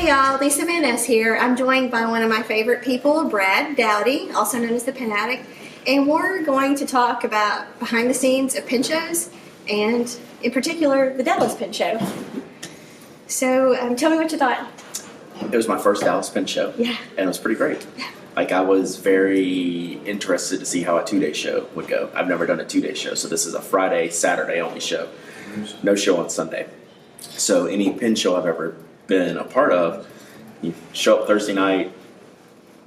Hey y'all, Lisa Van Ness here. I'm joined by one of my favorite people, Brad Dowdy, also known as the Pen Addict, and we're going to talk about behind the scenes of pen shows, and in particular, the Dallas Pen Show. So tell me what you thought. It was my first Dallas Pen Show. Yeah. And it was pretty great. Yeah. Like, I was very interested to see how a 2-day show would go. I've never done a 2-day show, so this is a Friday, Saturday only show. No show on Sunday. So any pen show I've ever been a part of, you show up Thursday night,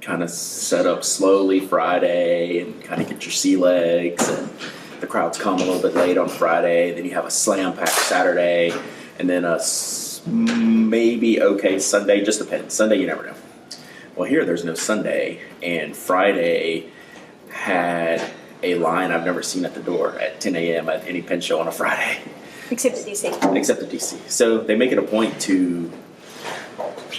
kind of set up slowly Friday, and kind of get your sea legs, and the crowds come a little bit late on Friday. Then you have a slam pack Saturday, and then a maybe okay Sunday. Just depends. Sunday you never know. Well, here there's no Sunday, and Friday had a line I've never seen at the door at 10 a.m. at any pen show on a Friday. Except at DC. Except at DC. So they make it a point to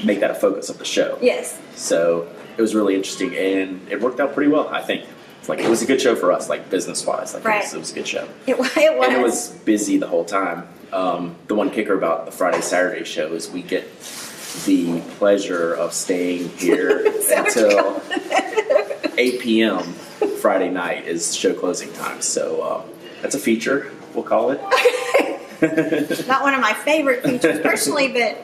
make that a focus of the show. Yes. So it was really interesting, and it worked out pretty well, I think. Like, it was a good show for us, like, business-wise. Like, right. it was a good show. It was. And it was busy the whole time. The one kicker about the Friday-Saturday show is we get the pleasure of staying here until 8 p.m. Friday night is show closing time. So that's a feature, we'll call it. Not one of my favorite features personally, but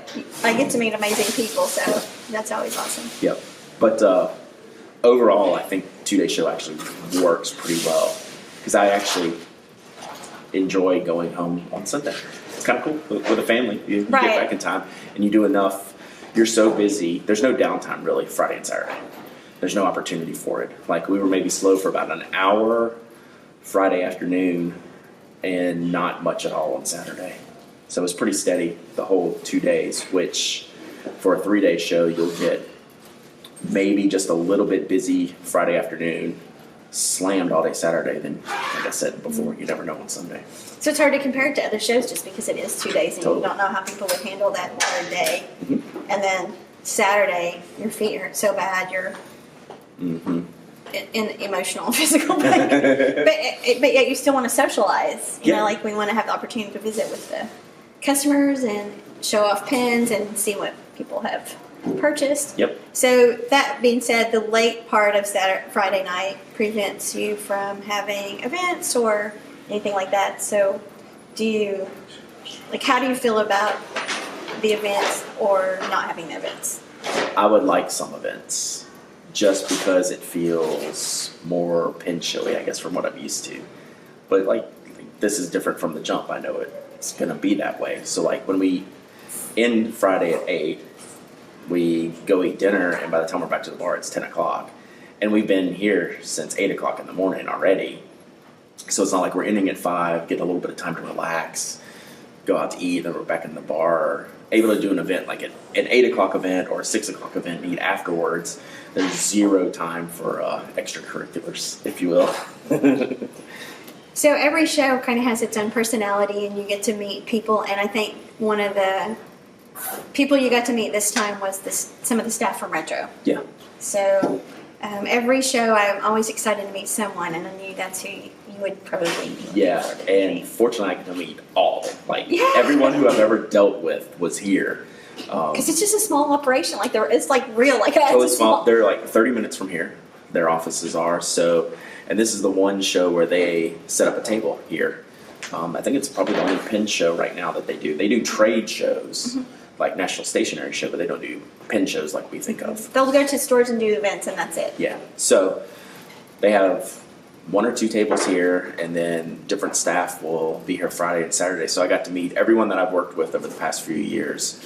I get to meet amazing people, so that's always awesome. Yep. But overall, I think 2-day show actually works pretty well, because I actually enjoy going home on Sunday. It's kind of cool with a family. You right. get back in time, and you do enough. You're so busy. There's no downtime really Friday and Saturday. There's no opportunity for it. Like, we were maybe slow for about an hour Friday afternoon, and not much at all on Saturday. So it was pretty steady the whole 2 days, which for a 3-day show, you'll get maybe just a little bit busy Friday afternoon, slammed all day Saturday. Then, like I said before, you never know on Sunday. So it's hard to compare it to other shows just because it is 2 days and Totally. you don't know how people would handle that third day. Mm-hmm. And then Saturday, your feet hurt so bad, you're in emotional and physical pain. but yet you still want to socialize. You know, like, we want to have the opportunity to visit with the customers and show off pens and see what people have purchased. Yep. So that being said, the late part of Friday night prevents you from having events or anything like that. So how do you feel about the events or not having the events? I would like some events, just because it feels more pen showy, I guess, from what I'm used to. But, like, this is different from the jump. I know it's going to be that way. So, like, when we end Friday at 8, we go eat dinner, and by the time we're back to the bar, it's 10 o'clock. And we've been here since 8 o'clock in the morning already. So it's not like we're ending at 5, get a little bit of time to relax, go out to eat, then we're back in the bar, able to do an event like an 8 o'clock event or a 6 o'clock event and eat afterwards. There's zero time for extracurriculars, if you will. So every show kind of has its own personality, and you get to meet people. And I think one of the people you got to meet this time was some of the staff from Retro. Yeah. So every show, I'm always excited to meet someone, and I knew that's who you would probably meet. Yeah, and fortunately, I got to meet all. Like, everyone who I've ever dealt with was here. Because it's just a small operation. Like, it's like real. Like, Totally small. They're like 30 minutes from here. Their offices are. So, and this is the one show where they set up a table here. I think it's probably the only pen show right now that they do. They do trade shows, like National Stationery Show, but they don't do pen shows like we think of. They'll go to stores and do events, and that's it. Yeah. So they have 1 or 2 tables here, and then different staff will be here Friday and Saturday. So I got to meet everyone that I've worked with over the past few years.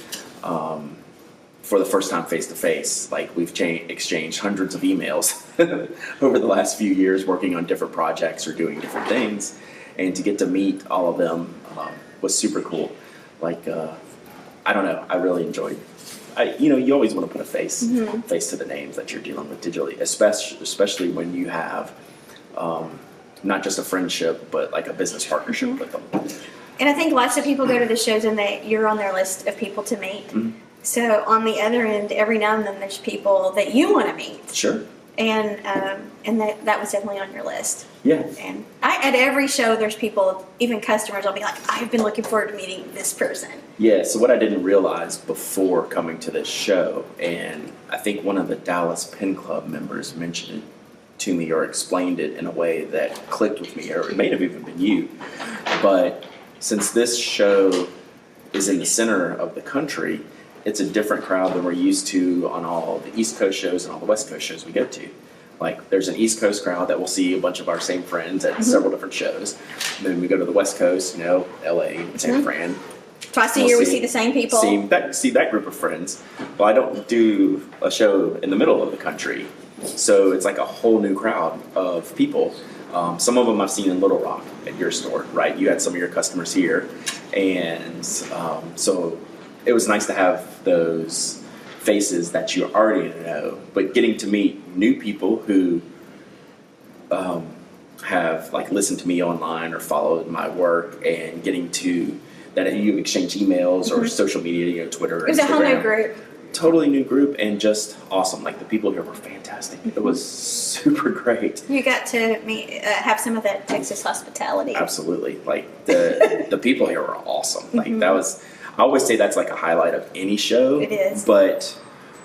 For the first time face to face. Like, we've exchanged hundreds of emails over the last few years, working on different projects or doing different things, and to get to meet all of them was super cool. Like, I don't know, I really enjoyed. You always want to put a face to the names that you're dealing with digitally, especially when you have not just a friendship, but like a business partnership with them. And I think lots of people go to the shows and you're on their list of people to meet. So on the other end, every now and then there's people that you want to meet. Sure. and that was definitely on your list. Yeah. And at every show, there's people, even customers, I'll be like, I've been looking forward to meeting this person. Yeah, so what I didn't realize before coming to this show, and I think one of the Dallas Pen Club members mentioned it to me or explained it in a way that clicked with me, or it may have even been you, but since this show is in the center of the country, it's a different crowd than we're used to on all the East Coast shows and all the West Coast shows we go to. Like, there's an East Coast crowd that will see a bunch of our same friends at several different shows. And then we go to the West Coast, LA, San Fran. Twice a year we see the same people. See that group of friends. Well, I don't do a show in the middle of the country. So it's like a whole new crowd of people. Some of them I've seen in Little Rock at your store, right? You had some of your customers here. And so it was nice to have those faces that you already know, but getting to meet new people who have like listened to me online or followed my work, and getting to that you exchange emails or social media, Twitter. It was a whole new group. Totally new group, and just awesome. Like, the people here were fantastic. It was super great. You got to have some of that Texas hospitality. Absolutely. Like, the people here were awesome. Like, that was, I always say that's like a highlight of any show. It is. But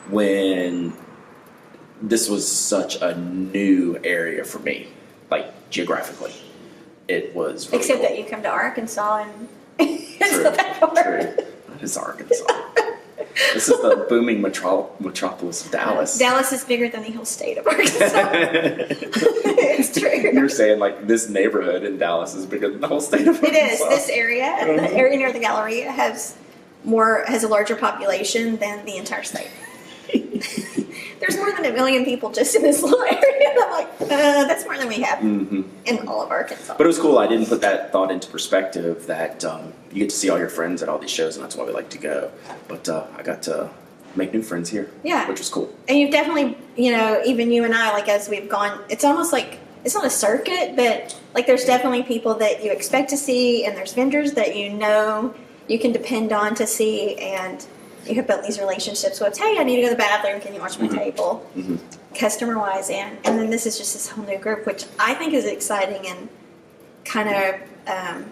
when this was such a new area for me, like geographically, it was really Except cool. that you come to Arkansas and True. That is Arkansas. This is the booming metropolis of Dallas. Dallas is bigger than the whole state of Arkansas. It's true. You're saying like this neighborhood in Dallas is bigger than the whole state of Arkansas. It is. This area, the area near the Galleria, has a larger population than the entire state. There's more than 1 million people just in this little area. And I'm like, that's more than we have in all of Arkansas. But it was cool. I didn't put that thought into perspective that you get to see all your friends at all these shows, and that's why we like to go. But I got to make new friends here, which was cool. And you've definitely, even you and I, like as we've gone, it's almost like, it's not a circuit, but like there's definitely people that you expect to see, and there's vendors that you can depend on to see, and you have built these relationships with, hey, I need to go to the bathroom, can you watch my table? Customer-wise, and then this is just this whole new group, which I think is exciting, and kind of,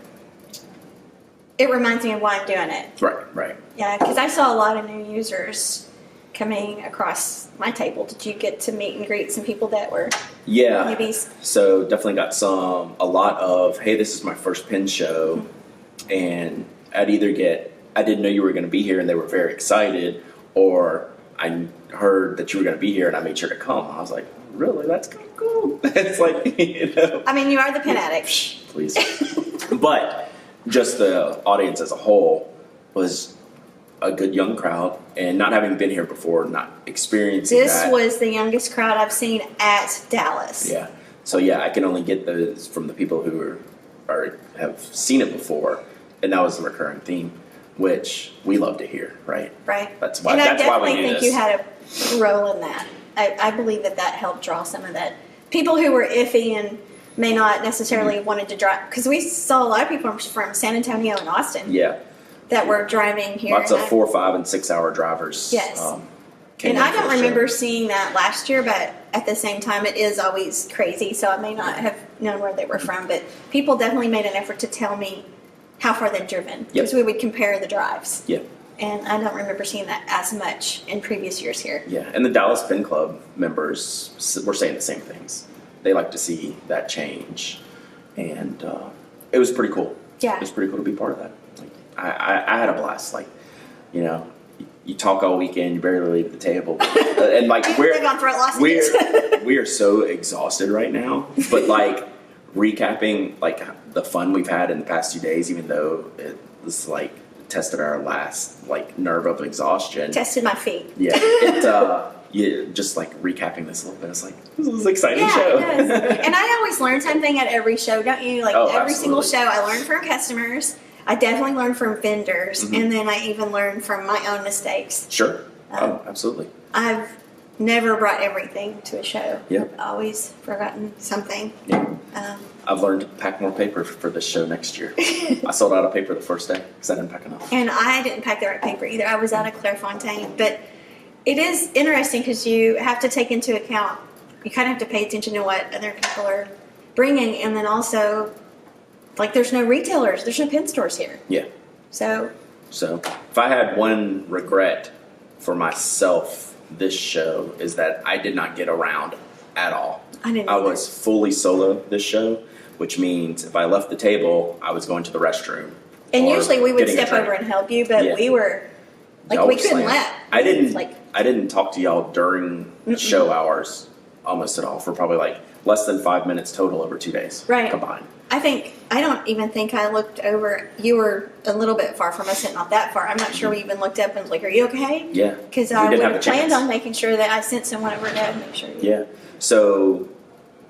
it reminds me of why I'm doing it. Right. Yeah, because I saw a lot of new users coming across my table. Did you get to meet and greet some people that were newbies? So definitely got a lot of, hey, this is my first pen show, and I'd either I didn't know you were going to be here and they were very excited, or I heard that you were going to be here and I made sure to come. I was like, really? That's kind of cool. It's like, I mean, you are the Pen Addict. Please. But just the audience as a whole was a good young crowd, and not having been here before, not experiencing This was the youngest crowd I've seen at Dallas. Yeah. So I can only get those from the people who have seen it before, and that was the recurring theme, which we love to hear, right? Right. That's why. And That's I why we definitely do think this. you had a role in that. I believe that helped draw some of that. People who were iffy and may not necessarily wanted to drive, because we saw a lot of people from San Antonio and Austin. Yeah. That were driving here. Lots of 4, 5, and 6 hour drivers. Yes. And I don't remember seeing that last year, but at the same time, it is always crazy, so I may not have known where they were from. But people definitely made an effort to tell me how far they'd driven, because we would compare the drives. Yeah. And I don't remember seeing that as much in previous years here. Yeah, and the Dallas Pen Club members were saying the same things. They like to see that change, and it was pretty cool. Yeah. It was pretty cool to be part of that. Like, I had a blast. Like, you talk all weekend, you barely leave the table, and like we are so exhausted right now. But like recapping like the fun we've had in the past 2 days, even though it was like tested our last like nerve of exhaustion. Tested my feet. Yeah. Just like recapping this a little bit, it's like, this is an exciting show. It does. And I always learn something at every show, don't you? Like every single show, I learn from customers. I definitely learn from vendors, and then I even learn from my own mistakes. Sure. Absolutely. I've never brought everything to a show. Yeah. I've always forgotten something. Yeah. I've learned to pack more paper for this show next year. I sold out of paper the first day because I didn't pack enough. And I didn't pack the right paper either. I was out of Clairefontaine. But it is interesting because you have to take into account you kind of have to pay attention to what other people are bringing, and then also, like, there's no retailers, there's no pen stores here. Yeah. So if I had one regret for myself this show is that I did not get around at all. I was fully solo this show, which means if I left the table, I was going to the restroom. And usually we would step over and help you, but we were, like, we couldn't let. I didn't talk to y'all during show hours almost at all for probably like less than 5 minutes total over 2 days combined. I don't even think I looked over. You were a little bit far from us and not that far. I'm not sure we even looked up and was like, are you okay? Yeah. Because I would have planned on making sure that I sent someone over to make sure. Yeah. So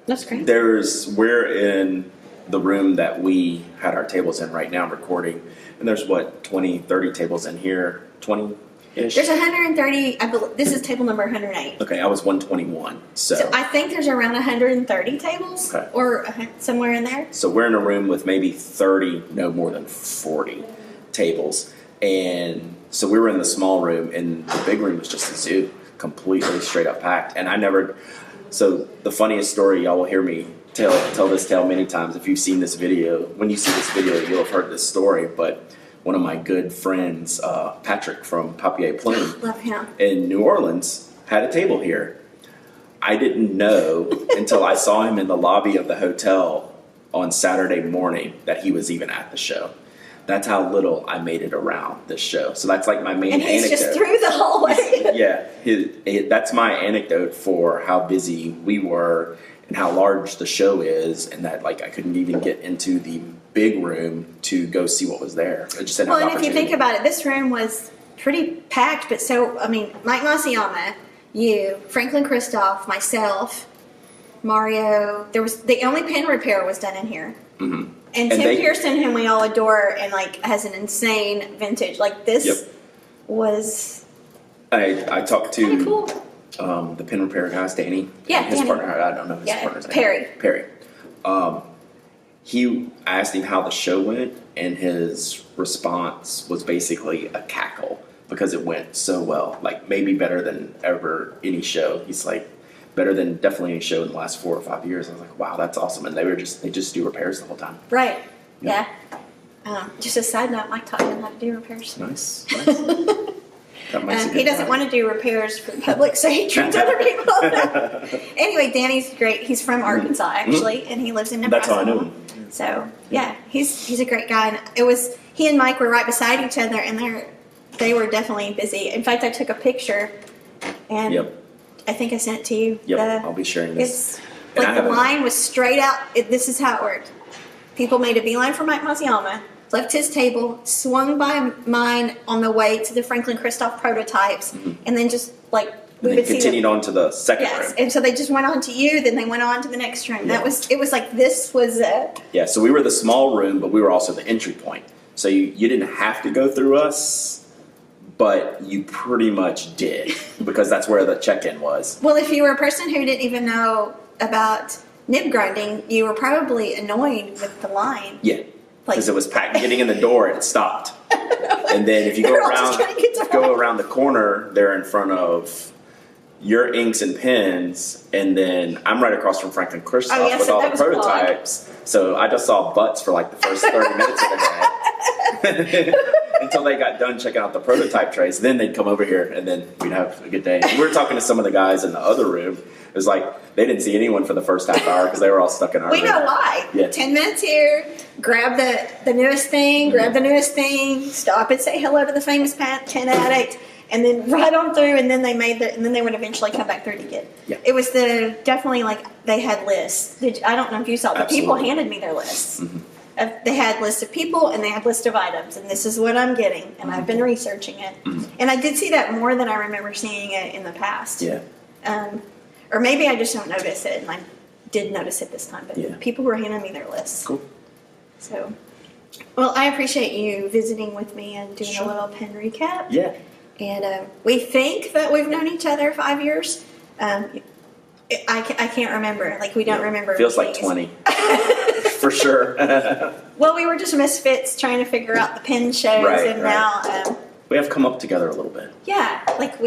that's great. We're in the room that we had our tables in right now recording. And there's 20, 30 tables in here, 20-ish? There's 130, I believe, this is table number 108. Okay, I was 121, so I think there's around 130 tables, or somewhere in there. So we're in a room with maybe 30, no more than 40 tables. And so we were in the small room, and the big room was just a zoo, completely straight up packed. And so the funniest story, y'all will hear me tell this tale many times. If you've seen this video, when you see this video, you'll have heard this story. But one of my good friends, Patrick from Papier Plume, love him, in New Orleans, had a table here. I didn't know until I saw him in the lobby of the hotel on Saturday morning that he was even at the show. That's how little I made it around this show. So that's like my main anecdote. And he's just through the hallway. Yeah, that's my anecdote for how busy we were and how large the show is, and that like I couldn't even get into the big room to go see what was there. I just didn't have the and if you think about it, this room was pretty packed. But Mike Masayama, you, Franklin Christoph, myself, Mario. There was the only pen repair was done in here. Mm-hmm. And Tim Pearson, whom we all adore, and like has an insane vintage. Like this was. I talked to cool. The pen repair guys, Danny. Yeah, his Danny. partner. I don't know his partner's name. Perry. I asked him how the show went, and his response was basically a cackle because it went so well. Like maybe better than ever any show. He's like, better than definitely any show in the last 4 or 5 years. I was like, wow, that's awesome. And they just do repairs the whole time. Right. Yeah. Just a side note, Mike taught him how to do repairs. Nice. He doesn't want to do repairs for the public, so he treats other people. Anyway, Danny's great. He's from Arkansas, actually, and he lives in Nebraska. That's how I knew him. So, yeah, he's a great guy. And he and Mike were right beside each other, and they were definitely busy. In fact, I took a picture, and I think I sent it to you. Yep, I'll be sharing this. It's like the line was straight out. This is how it worked. People made a beeline for Mike Masayama, left his table, swung by mine on the way to the Franklin Christoph prototypes, and then just like we would continued on to the second room. And so they just went on to you, then they went on to the next room. Yeah. It was like this was it. Yeah, so we were the small room, but we were also the entry point. So you didn't have to go through us, but you pretty much did because that's where the check-in was. Well, if you were a person who didn't even know about nib grinding, you were probably annoyed with the line. Yeah, because it was packed. Getting in the door, it stopped. And then if you go around the corner there in front of your inks and pens, and then I'm right across from Franklin Christoph with all the prototypes. So I just saw butts for like the first 30 minutes of the day. Until they got done checking out the prototype trays. Then they'd come over here, and then we'd have a good day. And we were talking to some of the guys in the other room. It was like they didn't see anyone for the first half hour because they were all stuck in our room. We know why. Yeah. 10 minutes here, grab the newest thing, stop and say hello to the famous Pen Addict, and then right on through, and then they would eventually come back through to get. Yeah. It was definitely like they had lists. I don't know if you saw, but people handed me their lists. Mm-hmm. They had lists of people and they had lists of items, and this is what I'm getting, and I've been researching it. Mm-hmm. And I did see that more than I remember seeing it in the past. Yeah. Or maybe I just don't notice it, and I did notice it this time. But people were handing me their lists. Cool. So, well, I appreciate you visiting with me and doing a little pen recap. Yeah. And we think that we've known each other 5 years. I can't remember. Like, we don't remember. Feels like 20. For sure. Well, we were just misfits trying to figure out the pen shows, now... we have come up together a little bit. Yeah, like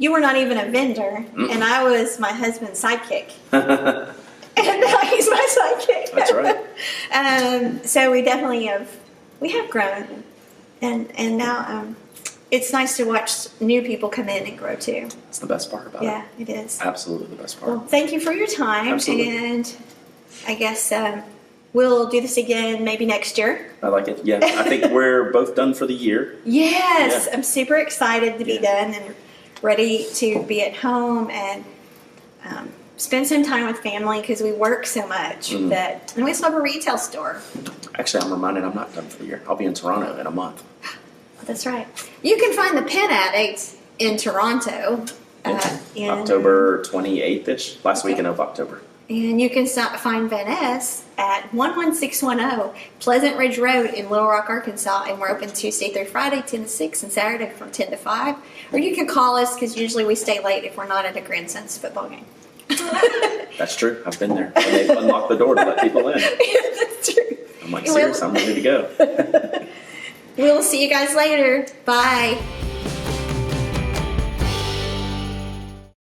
you were not even a vendor, and I was my husband's sidekick. And now he's my sidekick. That's right. So we definitely have grown, and now it's nice to watch new people come in and grow too. It's the best part about it. Yeah, it is. Absolutely the best part. Well, thank you for your time, Absolutely. and I guess we'll do this again maybe next year. I like it. Yeah, I think we're both done for the year. Yes, Yeah. I'm super excited to be done and ready to be at home and spend some time with family because we work so much that, and we still have a retail store. Actually, I'm reminded I'm not done for the year. I'll be in Toronto in a month. That's right. You can find the Pen Addict in Toronto. In October 28th-ish, last weekend of October. And you can find Vanessa at 11610 Pleasant Ridge Road in Little Rock, Arkansas. And we're open Tuesday through Friday, 10 to 6, and Saturday from 10 to 5. Or you can call us because usually we stay late if we're not at a Grandsons football game. That's true. I've been there. When they've unlocked the door to let people in. That's true. I'm like, serious? I'm ready to go. We'll see you guys later. Bye.